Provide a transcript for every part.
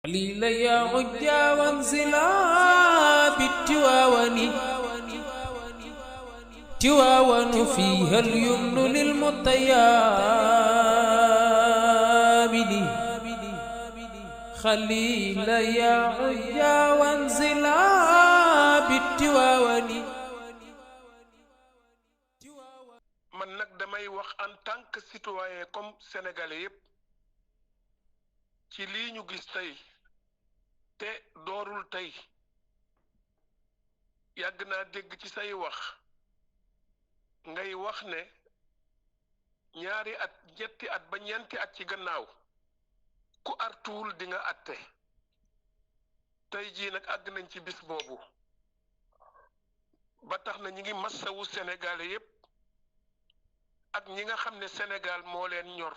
قليل يا عجا وانزلا بالتواون تواون فيها اليمن للمطيابد خليل يا عجا وانزلا بالتواون. man nag damay wax en tant que citoyen comme sénégalais yépp ci lii ñu gis tey te doorul tey yàgg naa dégg ci say wax ngay wax ne ñaari at ñetti at ba ñeenti at ci gannaaw ku artuwul di nga atte tey jii nag àgg nañ ci bis boobu ba tax na ñi ngi massawu sénégalais yépp ak ñi nga xam ne Sénégal moo leen ñor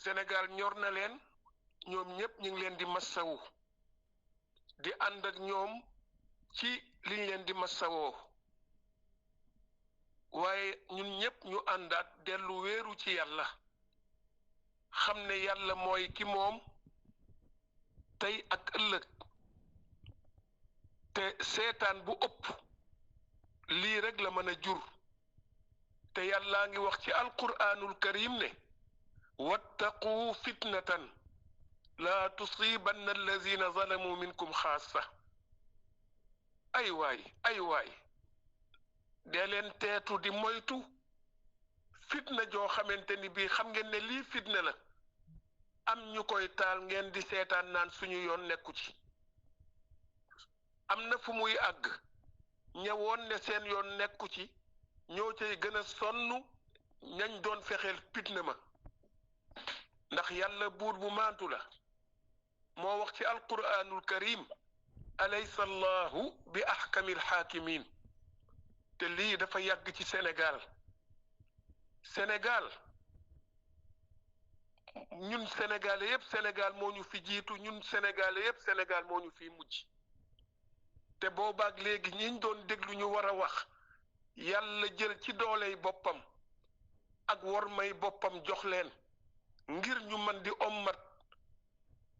Sénégal ñor na leen ñoom ñépp ñu ngi leen di massawu di ànd ak ñoom ci liñ leen di massawoo waaye ñun ñépp ñu àndaat dellu wéeru ci yàlla xam ne yàlla mooy ki moom tey ak ëllëg te seetaan bu ëpp lii rek la mën a jur te yàllaa ngi wax ci alquraanul karim ne wattaqu fitnatan laa tusibanna allazina zalamu minkum xaasa ay waay dee leen teetu di moytu fitna joo xamante ni bii xam ngeen ne lii fitna la am ñu koy taal ngeen di seetaan naan suñu yoon nekku ci am na fu muy àgg ñëwoon ne seen yoon nekku ci ñoo cay gën a sonn ñañ doon fexeel fitna ma ndax yàlla buur bu maantu la moo wax ci alquraanul karim alaysa allahu bi ahkamil xaakimin te lii dafa yàgg ci Sénégal ñun sénégalais yépp Sénégal moo ñu fi jiitu ñun sénégalais yépp Sénégal moo ñu fi mujj te boobaak léegi ñiñ doon déglu ñu war a wax yàlla jël ci dooley boppam ak wormay boppam jox leen ngir ñu mën di ommat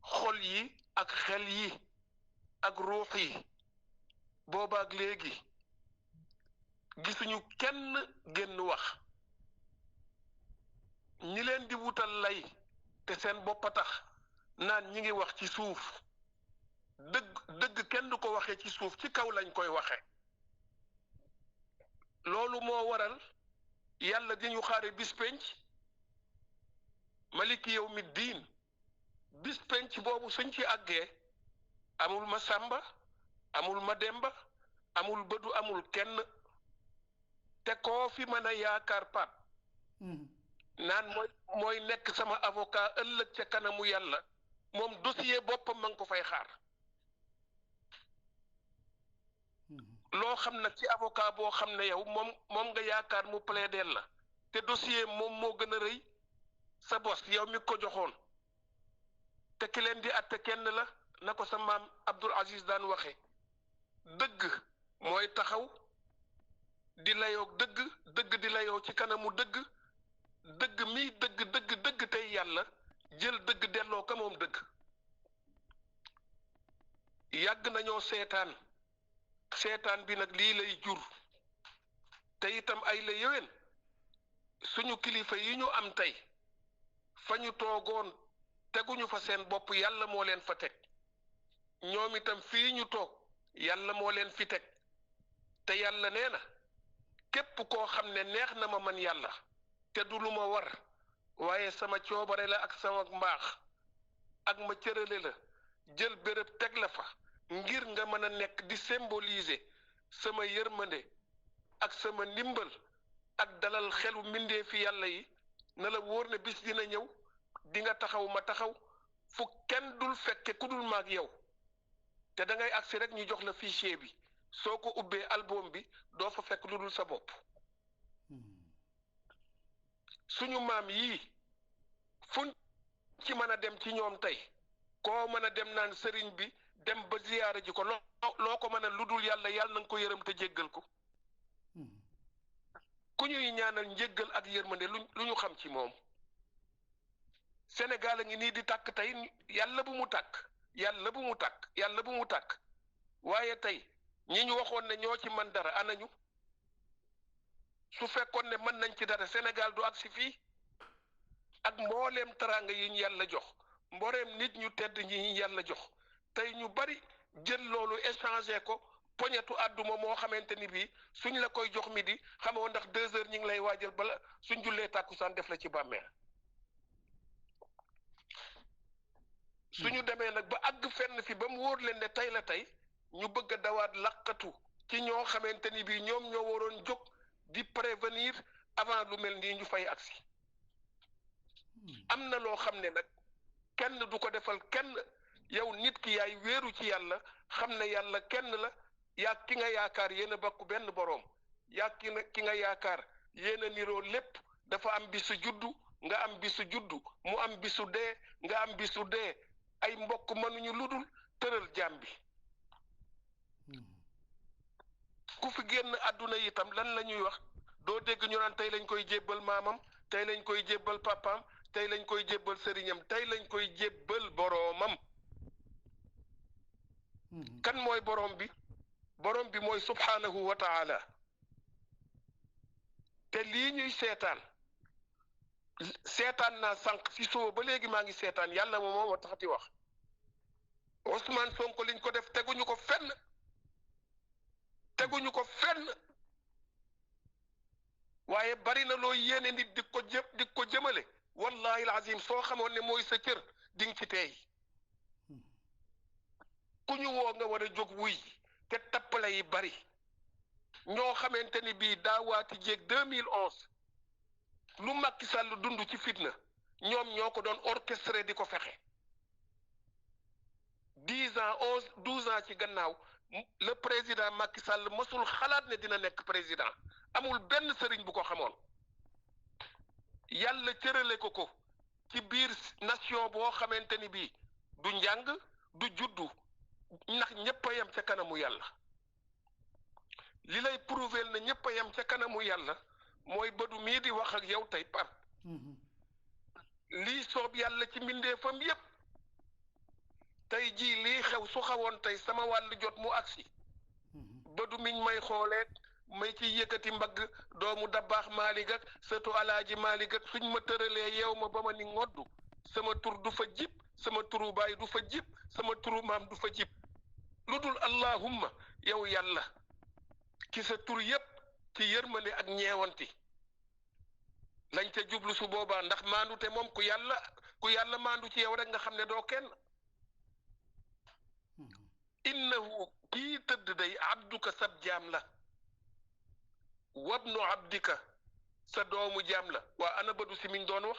xol yi ak xel yi ak ruux yi boobaak léegi gisuñu kenn génn wax ñi leen di wutal lay te seen bopp a tax naan ñi ngi wax ci suuf dëgg kenn du ko waxee ci suuf ci kaw lañ koy waxe loolu moo waral yàlla di ñu xaare bis penc maliki yawmi diin bis penc boobu suñ ci àggee amul ma sàmba amul ma demba amul bëdu amul kenn te koo fi mën a yaakaar pat naan mooy nekk sama avocat ëllëg ca kanamu yàlla moom dossier boppam ma ngi ko fay xaar loo xam nag ci avocat boo xam ne yow moom nga yaakaar mu plaider la te dossier moom moo gën a rëy sa bos yow mi ko joxoon te ki leen di atte kenn la na ko sa maam Abdul Aziz daan waxe dëgg mooy taxaw di layoo dëgg di layoo ci kanamu dëgg mi dëgg tey yàlla jël dëgg delloo ka moom dëgg yàgg nañoo seetaan bi nag lii lay jur te itam ay la yéwén suñu kilifa yi ñu am tey fa ñu toogoon teguñu fa seen bopp yàlla moo leen fa teg ñoom itam fii ñu toog yàlla moo leen fi teg te yàlla nee na képp koo xam ne neex na ma man yàlla te du lu ma war waaye sama coobare la ak sama mbaax ak ma cërale la jël béréb teg la fa ngir nga mën a nekk di symboliser sama yërmande ak sama ndimbal ak dalal xelu mbindee fi yàlla yi na la wóor ne bis dina ñëw di nga taxaw ma taxaw fu kenn dul fekke ku dul maag yow te da ngay agsi rek ñu jox la fichier bi soo ko ubbee album bi doo fa fekk lu dul sa bopp suñu maam yii fuñ ci mën a dem ci ñoom tey koo mën a dem naan sëriñ bi dem ba ziyaara ji ko loo ko mën a lu dul yàlla na nga ko yërëm te jéggal ko ku ñuy ñaanal njéggal ak yërmande lu ñu xam ci moom Sénégal a ngi nii di tàkk tey yàlla bu mu tàkk yàlla bu mu tàkk yàlla bu mu tàkk waaye tey ñi ñu waxoon ne ñoo ci mën dara anañu su fekkoon ne mën nañ ci dara Sénégal du agsi fii ak mbooleem teraanga yi ñu yàlla jox mbooleem nit ñu tedd ñi ñu yàlla jox tey ñu bari jël loolu échangé ko poñetu àdduma moo xamante ni bii suñ la koy jox mi di xamoo ndax 2 heures ñu ngi lay waajal bala suñ jullee tàkkusaan def la ci bàmmeel suñu demee nag ba àgg fenn fi ba mu wóor leen ne tey la tey ñu bëgg a dawaat laqatu ci ñoo xamante ni bii ñoom ñoo waroon jóg di prévenir avant lu mel nii ñu fay agsi am na loo xam ne nag kenn du ko defal kenn yow nit ki yaay wéeru ci yàlla xam ne yàlla kenn la yaa ki nga yaakaar yéen a bokk benn boroom yaa ki nga yaakaar yéen a niroo lépp dafa am bisu juddu nga am bisu juddu mu am bisu dee nga am bisu dee ay mbokk mënuñu ludul tëral jaam bi ku fi génn àdduna itam lan la ñuy wax doo dégg ñu naan tey lañ koy jébbal maamam tey lañ koy jébbal papaam tey lañ koy jébbal sëriñam tey lañ koy jébbal boroomam kan mooy boroom bi mooy subhaanahu wa taala te lii ñuy seetaan naa sànq si soo ba léegi maa ngi seetaan yàlla moom moo taxati wax Ousmane Sonko liñ ko def teguñu ko fenn waaye bari na loo yéene nit di ko jëmale wallahi alazim soo xamoon ne mooy sa cër di nga ci teey ku ñu woo nga war a jóg wuy te tappale yi bari ñoo xamante ni bii daawaati jéeg 2011 lu Macky Sall dund ci fitna ñoom ñoo ko doon orchestré di ko fexe 12 ans ci gannaaw le président Macky Sall mësul xalaat ne dina nekk président amul benn sëriñ bu ko xamoon yàlla cërale ko ci biir nation boo xamante ni bii du njàng du juddu ndax ñëpp a yem ca kanamu yàlla li lay prouver na ñëpp a yem ca kanamu yàlla mooy Badou mii di wax ak yow tey Pape lii soob yàlla ci mbindeefam yépp tey jii lii xew su xawoon tey sama wàllu jot mu agsi Badou miñ may xoolee may ci yëkkati mbagg doomu Dabaax Maalik ak sëtu Alaaji Maalik ak suñ ma tëralee yeew ma ba ma ni ngoddu sama tur du fa jib sama turu baay du fa jib sama turu maam du fa jib lu dul allahumma yow yàlla ki sa tur yépp ci yërmande ak ñeewanti lañ ca jublu su boobaa ndax maandu te moom ku yàlla maandu ci yow rek nga xam ne doo kenn innahu kii tëdd day abduka sab jaam la wabnu abdika sa doomu jaam la waa ana Badou si miñ doon wax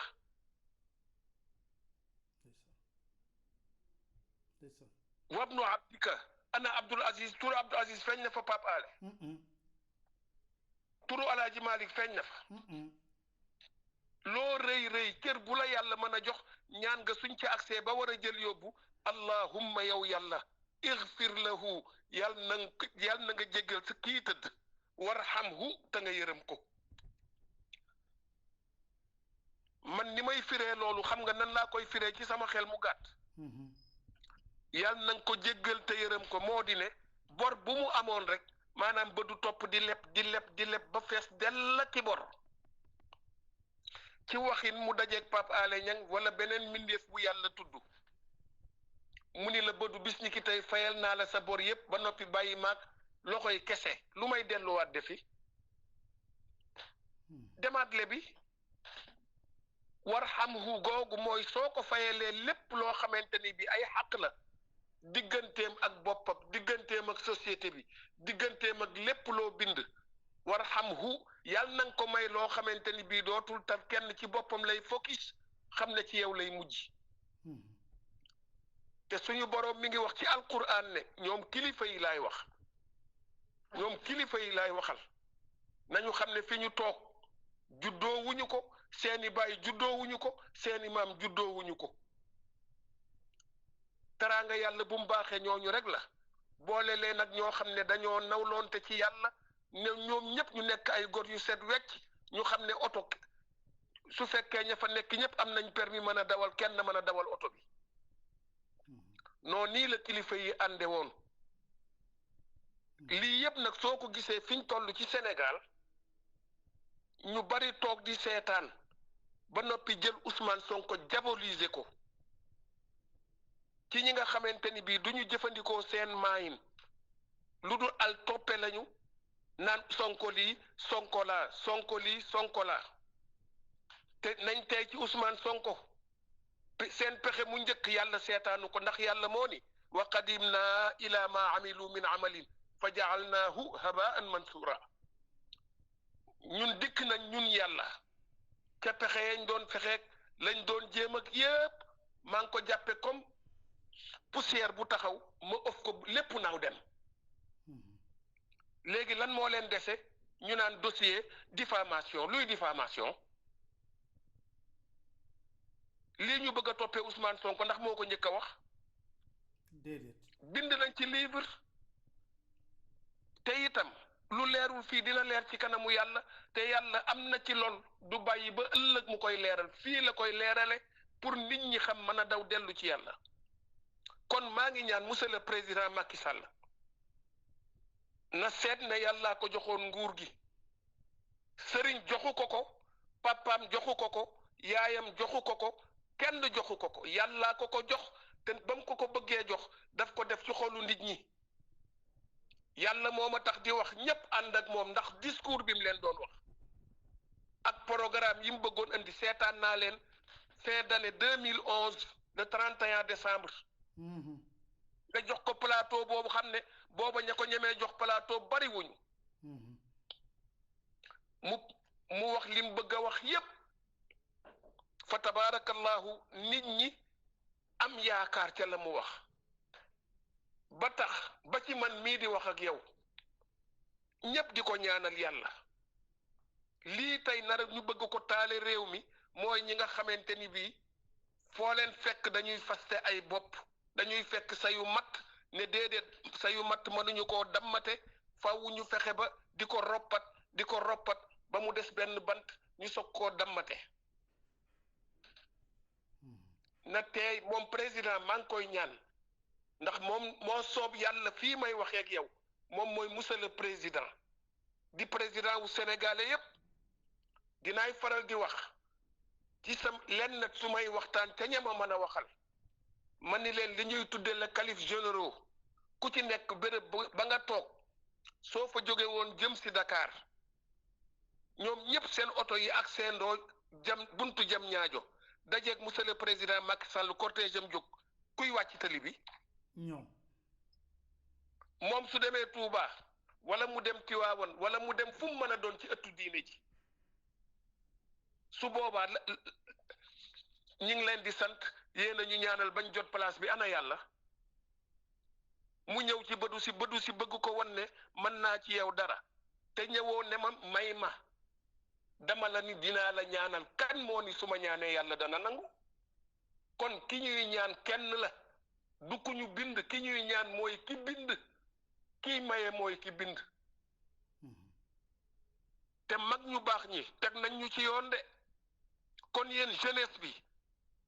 wabnu abdika ana Abdul Aziz turu Abdul Aziz feeñ na fa Pape Ale turu Alaaji Malik feeñ na fa loo rëy cër bu la yàlla mën a jox ñaan nga suñ ca accès ba war a jël yóbbu allahumma yow yàlla igfir lahu yàlla na nga jéggal sa kii tëdd warhamhu te nga yërëm ko man ni may firee loolu xam nga nan laa koy firee ci sama xel mu gàtt yàlla na nga ko jéggal te yërëm ko moo di ne bor bu mu amoon rek maanaam ba du topp di leb ba fees dell ki bor ci waxin mu dajeeg Pape Alé Niang wala beneen mbindeef bu yàlla tudd mu ni la Badou bis ni ki tey fayal naa la sa bor yépp ba noppi bàyyi maag loxoy kese lu may delluwaat defi demaat le bi warhamhu googu mooy soo ko fayalee lépp loo xamante ni bi ay xaq la digganteem ak boppam digganteem ak société bi digganteem ak lépp loo bind warhamhu yàlla na nga ko may loo xamante ni bii dootul tam kenn ci boppam lay focus xam ne ci yow lay mujj te suñu boroom mi ngi wax ci alquran ne ñoom kilifa yi laay wax ñoom kilifa yi laay waxal nañu xam ne fi ñu toog juddoo wuñu ko seeni baay juddoo wuñu ko seeni maam juddoo wuñu ko teraanga yàlla bu mu baaxee ñooñu rek la boole leen nag ñoo xam ne dañoo nawloonte ci yàlla ne ñoom ñëpp ñu nekk ay góor yu set wecc ñu xam ne oto su fekkee ña fa nekk ñëpp am nañ permis mën a dawal kenn mën a dawal oto bi non nii la kilifa yi ànde woon lii yëpp nag soo ko gisee fiñ toll ci Sénégal ñu bari toog di seetaan ba noppi jël Ousmane Sonko diaboliser ko ci ñi nga xamante ni bii du ñu jëfandikoo seen maayin lu dul al toppe lañu naan Sonko lii Sonko laa Sonko lii Sonko laa te nañ tey ci Ousmane Sonko seen pexe mu njëkk yàlla seetaanu ko ndax yàlla moo ni wa qadimna ila ma amilu min amalin fa jaalnaahu habaan mansura ñun dikk nañ ñun yàlla ca pexe yañ doon fexeek lañ doon jéem ak yépp maa ngi ko jàppe comme poussière bu taxaw ma ëf ko lépp naaw dem léegi lan moo leen dese ñu naan dossier diffamation luy diffamation lii ñu bëgg a toppee Ousmane Sonko ndax moo ko njëkk a wax déedéet bind nañ ci livre te itam lu leerul fii dina leer ci kanamu yàlla te yàlla am na ci lool du bàyyi ba ëllëg mu koy leeral fii la koy leerale pour nit ñi xam mën a daw dellu ci yàlla kon maa ngi ñaan monsieur le président Macky Sall na seet ne yàllaa ko joxoon nguur gi sëriñ joxu ko ko papaam joxu ko ko yaayam joxu ko ko kenn joxu ko ko yàllaa ko ko jox te ba mu ko bëggee jox daf ko def ci xolu nit ñi yàlla moo ma tax di wax ñépp ànd ak moom ndax discours bi mu leen doon wax ak programme yi mu bëggoon indi seetaan naa leen fin d'année 2011 le 31 décembre nga jox ko plateau boobu xam ne booba ña ko ñemee jox plateau bari wuñu mu wax li mu bëgg a wax yépp fa tabaarakallahu nit ñi am yaakaar ca la mu wax ba tax ba ci man mii di wax ak yow ñépp di ko ñaanal yàlla lii tey nar ñu bëgg ko taale réew mi mooy ñi nga xamante ni bii foo leen fekk dañuy faste ay bopp dañuy fekk sayu matt ne déedéet sayu matt mënuñu koo dammate faw ñu fexe ba di ko roppat ba mu des benn bant ñu soog koo dammate na teey moom président maa ngi koy ñaan ndax moom moo soob yàlla fii may waxee ak yow moom mooy monsieur le président di président wu sénégalais yépp dinaay faral di wax ci sam lenn nag su may waxtaan ca ñama mën a waxal ma ni leen li ñuy tudde la calife généraux ku ci nekk béréb ba nga toog soo fa jóge woon jëm si Dakar ñoom ñëpp seen oto yi ak seen doo buntu jam ñaajo dajeeg monsieur le président Macky Sall cortège am jóg kuy wàcc tali bi ñoom moom su demee Touba wala mu dem Tiwaawan wala mu dem fu mu mën a doon ci ëttu diine ji su boobaa ñu ngi leen di sant yéen a ñu ñaanal bañ jot place bi ana yàlla mu ñëw ci bëdu si bëgg ko wan ne mën naa ci yow dara te ñëwoo ne ma may ma dama la ni dinaa la ñaanal kan moo ni su ma ñaanee yàlla dana nangu kon ki ñuy ñaan kenn la du ku ñu bind ki ñuy ñaan mooy ki bind kiy maye mooy ki bind te mag ñu baax ñi teg nañ ñu ci yoon de kon yéen jeunesse bi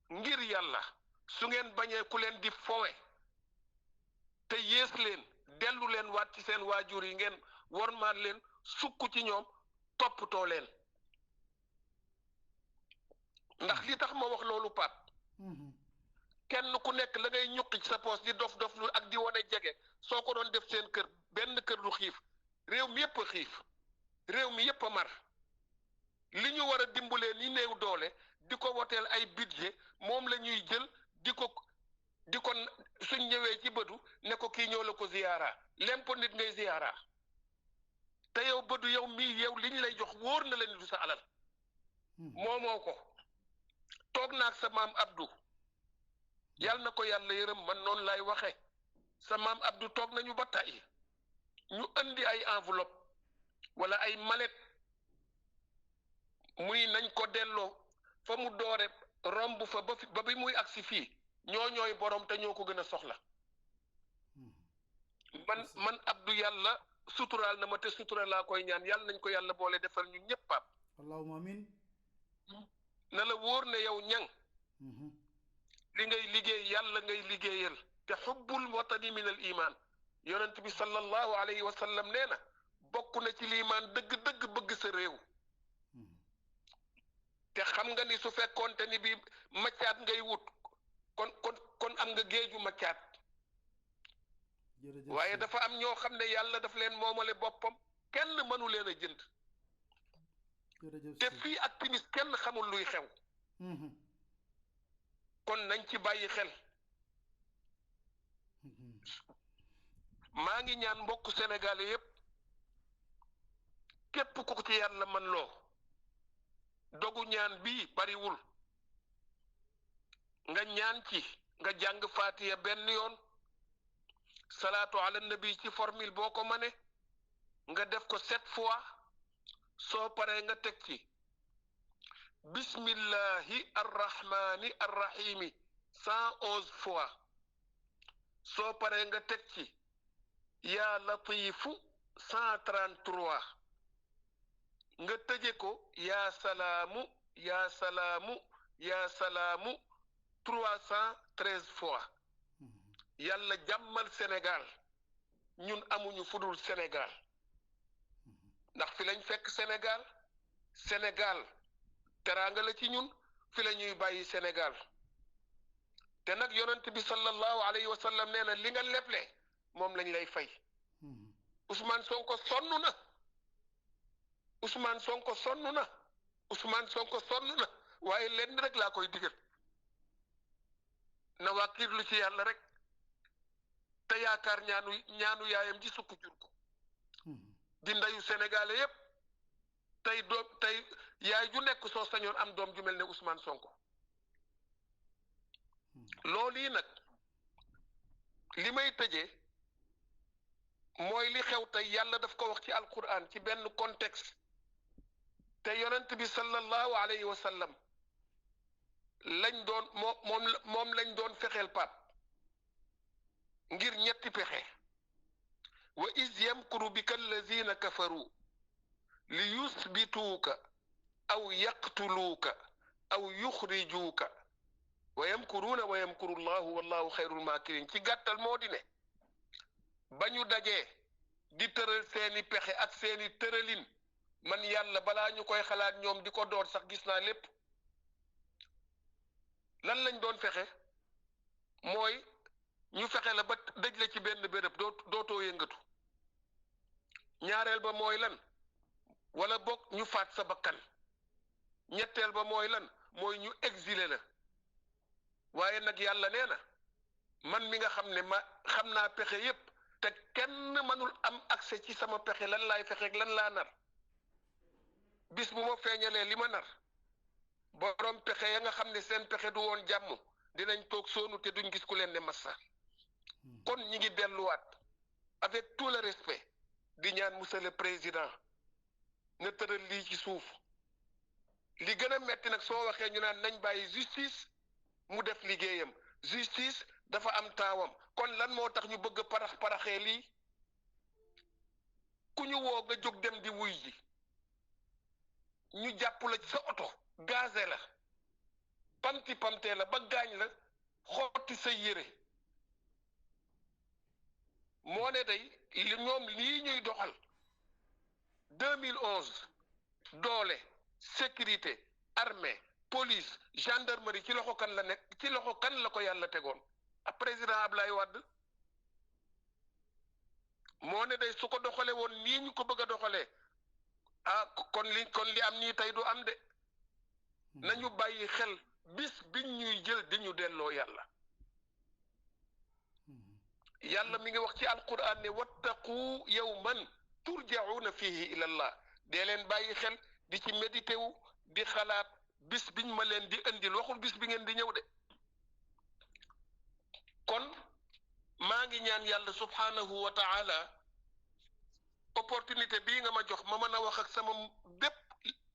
ngir yàlla su ngeen bañee ku leen di fowe te yées leen dellu leen waat ci seen waajur yi ngeen wormaat leen sukk ci ñoom toppatoo leen ndax li tax ma wax loolu Pape kenn ku nekk la ngay ñuqi ci sa poos di dof lu ak di wane jege soo ko doon def seen kër benn kër du xiif réew mi yépp a xiif réew mi yépp a mar li ñu war a dimbalee ni néew doole di ko woteel ay budget moom la ñuy jël di ko suñ ñëwee ci bëdu ne ko kii ñëw la ko ziyaara lempo nit ngay ziyaara te yow bëdu yow mii yow li ñu lay jox wóor na la ni du sa alal moomoo ko toog naag sa maam Abdou yàlla na ko yàlla yërëm man noonu lay waxe sa maam Abdou toog nañu ba tàyyi ñu andi ay enveloppe wala ay mallette muy nañ ko delloo fa mu doore romb fa ba bi muy agsi fii ñooy borom te ñoo ko gën a soxla man Abdou yàlla suturaal na ma te sutura laa koy ñaan yàlla nañ ko yàlla boole defal ñu ñëpp Pape allahumma amin na la wóor ne yow ñang li ngay liggéey yàlla ngay liggéeyal te xubbul watani min al iman yonent bi sallallahu alayhi wa sallam nee na bokk na ci liimaan dëgg-dëgg bëgg sa réew te xam nga ni su fekkoonte ni bi maccaat ngay wut kon am nga géeju maccaat waaye dafa am ñoo xam ne yàlla daf leen moomale boppam kenn mënu leen a jënd te fii ak timis kenn xamul luy xew kon nañ ci bàyyi xel maa ngi ñaan mbokk sénégalais yépp képp ku ci yàlla man loo dogu ñaan bii bariwul nga ñaan ci nga jàng faatiya benn yoon salaatu ala nabi ci formule boo ko mëne nga def ko 7 fois soo paree nga teg ci bismillahi arrahmani arrahimi 111 fois soo paree nga teg ci yaa latifu 133 nga tëje ko yaa salaamu yaa salaamu yaa salaamu 313 fois yàlla jàmmal Sénégal ñun amuñu fudul Sénégal ndax fi lañ fekk Sénégal teraanga la ci ñun fi la ñuy bàyyi Sénégal te nag yonent bi sallallahu alayhi wa sallam nee na li nga leble moom lañ lay fay Ousmane Sonko sonn na Ousmane Sonko sonn na waaye lenn rek laa koy digal na wàkkirlu ci yàlla rek te yaakaar ñaanu yaayam ji sukk jur ko di ndeyu sénégalais yépp tey yaay ju nekk soo sañoon am doom ju mel ne Ousmane Sonko loolu yi nag li may tëjee mooy li xew tey yàlla daf ko wax ci alquran ci benn contexte te yonent bi sallallahu alayhi wa sallam lañ doon moom lañ doon fexeel pap ngir ñetti pexe wa iz yamkuru bika allazina kafaru li yusbituuka aw yaqtuluuka aw yuxrijuuka wa yamkuruuna wa yamkuru llahu wallahu xayrul maakirin ci gàttal moo di ne ba ñu dajee di tëral seeni pexe ak seeni tëralin man yàlla balaa ñu koy xalaat ñoom di ko door sax gis naa lépp lan lañ doon fexe mooy ñu fexe la ba dëj la ci benn béréb dootoo yëngatu ñaareel ba mooy lan wala boog ñu faat sa bakkan ñetteel ba mooy lan mooy ñu exilé la waaye nag yàlla nee na man mi nga xam ne ma xam naa pexe yépp te kenn mënul am accès ci sama pexe lan laay fexe ak lan laa nar bis bu ma feeñalee li ma nar borom pexe ya nga xam ne seen pexe du woon jàmm dinañ toog soonu te duñ gis ku leen ne massa kon ñi ngi delluwaat avec tout le respect di ñaan monsieur le président na tëral lii ci suuf li gën a metti nag soo waxee ñu naan nañ bàyyi justice mu def liggéeyam justice dafa am taawam kon lan moo tax ñu bëgg paraxee lii ku ñu woo nga jóg dem di wuy ji ñu jàpp la ci sa oto gazé la pamtee la ba gaañ la xotti sa yére moo ne day ñoom lii ñuy doxal 2011 doole sécurité armée police gendarmerie ci loxo kan la nekk ci loxo kan la ko yàlla tegoon ak président Ablaye Wade moo ne day su ko doxale woon nii ñu ko bëgg a doxalee kon li am nii tey du am de nañu bàyyi xel bis biñ ñuy jël di ñu delloo yàlla mi ngi wax ci alquran ne wattaqu yawman turjauna fihi ila allah dee leen bàyyi xel di ci médité wu di xalaat bis biñ ma leen di indil waxul bis bi ngeen di ñëw de kon maa ngi ñaan yàlla subhanahu wa ta'ala opportunité bii nga ma jox ma mën a wax ak sama bépp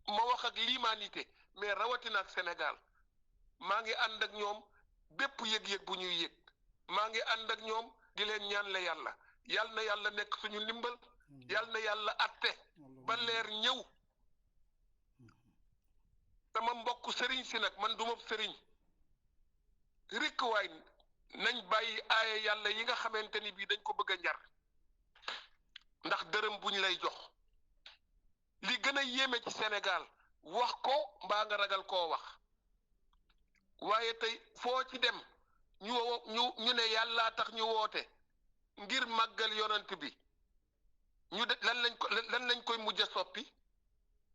ma wax ak l'humanité mais rawatina ak Sénégal maa ngi ànd ak ñoom bépp yëg-yëg bu ñuy yëg maa ngi ànd ak ñoom di leen ñaan la yàlla na yàlla nekk suñu ndimbal yàlla na yàlla atte ba leer ñëw sama mbokk sëriñ si nag man duma sëriñ rikk waay nañ bàyyi aaya yàlla yi nga xamante ni bii dañ ko bëgg a njar ndax dërëm buñ lay jox li gën a yéeme ci Sénégal wax ko mbaa nga ragal koo wax waaye tey foo ci dem ñu ne yàllaa tax ñu woote ngir màggal yonant bi ñu de lan lañ koy mujj a soppi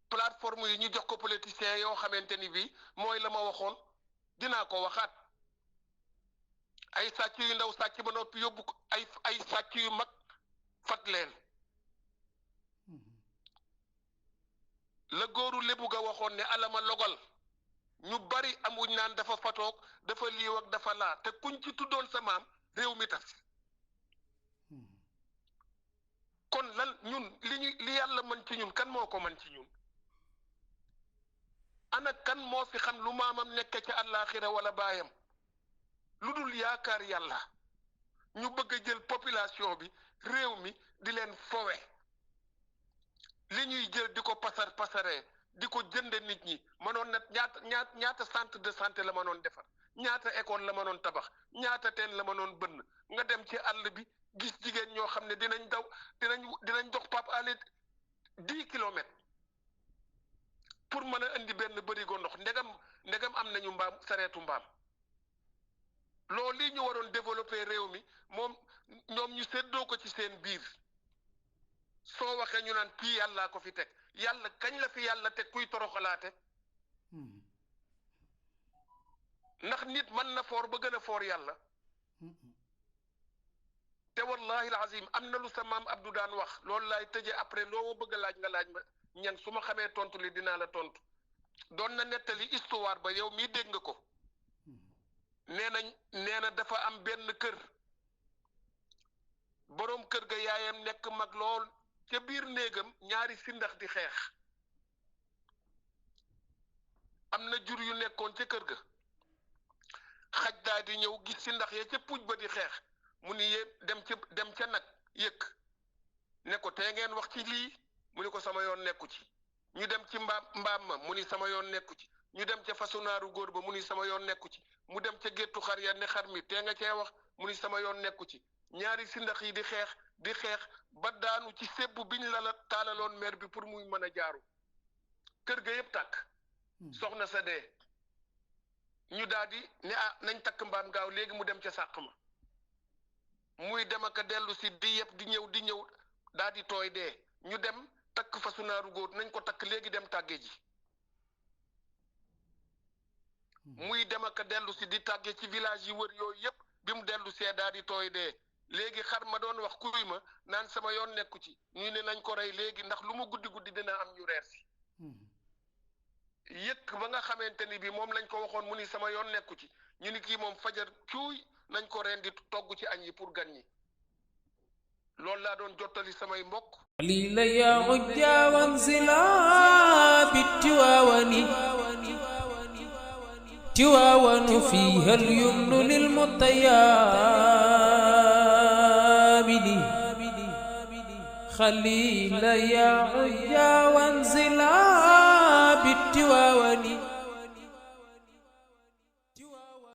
plateforme yi ñu jox ko politiciens yoo xamante ni bii mooy la ma waxoon dinaa ko waxaat ay sàcc yu ndaw sàcc ba noppi yóbbu ko ay sàcc yu mag fat leen la góoru lébu ga waxoon ne alama logal ñu bari amuñ naan dafa fatoog dafa liiw ak dafa laa te kuñ ci tuddoon sa maam réew mi tas kon lan ñun li yàlla mën ci ñun kan moo ko mën ci ñun ana kan moo fi xam lu maamam nekk ca àllaaxira wala baayam lu dul yaakaar yàlla ñu bëgg a jël population bi réew mi di leen fowe li ñuy jël di ko pasaree di ko jënde nit ñi mënoon na ñaata centre de santé la mënoon defar ñaata école la mënoon tabax ñaata teen la mënoon bënn nga dem ci àll bi gis jigéen ñoo xam ne dinañ dox Pape Alé 10 kilomètres pour mën a indi benn bërigo ndox ndegam am nañu mbaam sareetu mbaam loolu lii ñu waroon développer réew mi moom ñoom ñu séddoo ko ci seen biir soo waxee ñu naan kii yàllaa ko fi teg yàlla kañ la fi yàlla teg kuy toroxalaate ndax nit mën na foor ba gën a foor yàlla te wallahi alazim am na lu sa maam Abdou daan wax loolu laay tëjee après loo bëgg a laaj nga laaj ma ñan su ma xamee tontu li dinaa la tontu doon na nettali histoire ba yow mii dégg nga ko nee na dafa am benn kër boroom kër ga yaayam nekk mag lool ca biir néegam ñaari sindax di xeex am na jur yu nekkoon ca kër ga xaj daa di ñëw gis sindax ya ca puuj ba di xeex mu ni dem ca nag yëkk ne ko tee ngeen wax ci lii mu ni ko sama yoon nekku ci ñu dem ci mbaam ma mu ni sama yoon nekku ci ñu dem ca façonnaaru góor ba mu ni sama yoon nekku ci mu dem ca géttu xar ya ne xar mi tee nga cee wax mu ni sama yoon nekku ci ñaari sindax yi di xeex ba daanu ci sebbu biñ la taalaloon mer bi pour muy mën a jaaru kër ga yëpp tàkk soxna sa dee ñu daal di ne nañ takk mbaam gaaw léegi mu dem ca sàq ma muy dem ak a dellu si di yëpp di ñëw daal di tooy dee ñu dem takk façonnaaru góor nañ ko takk léegi dem tàgge ji muy dem ak a dellu si di tàgge ci village yi wër yooyu yëpp bi mu dellu see daal di tooy dee léegi xar ma doon wax kuy ma naan sama yoon nekku ci ñu ne nañ ko rey léegi ndax lu mu guddi dina am ñu reer si yëkk ba nga xamante ni bi moom lañ ko waxoon mu ni sama yoon nekku ci ñu ni kii moom fajar cuuy nañ ko reen di togg ci añ yi pour gan ñi loolu laa doon jottali samay mbokk قليلا يا عجا وانزلا بالتواون تواون فيها اليمن للمطيابد خليلا يا عجا وانزلا بالتواون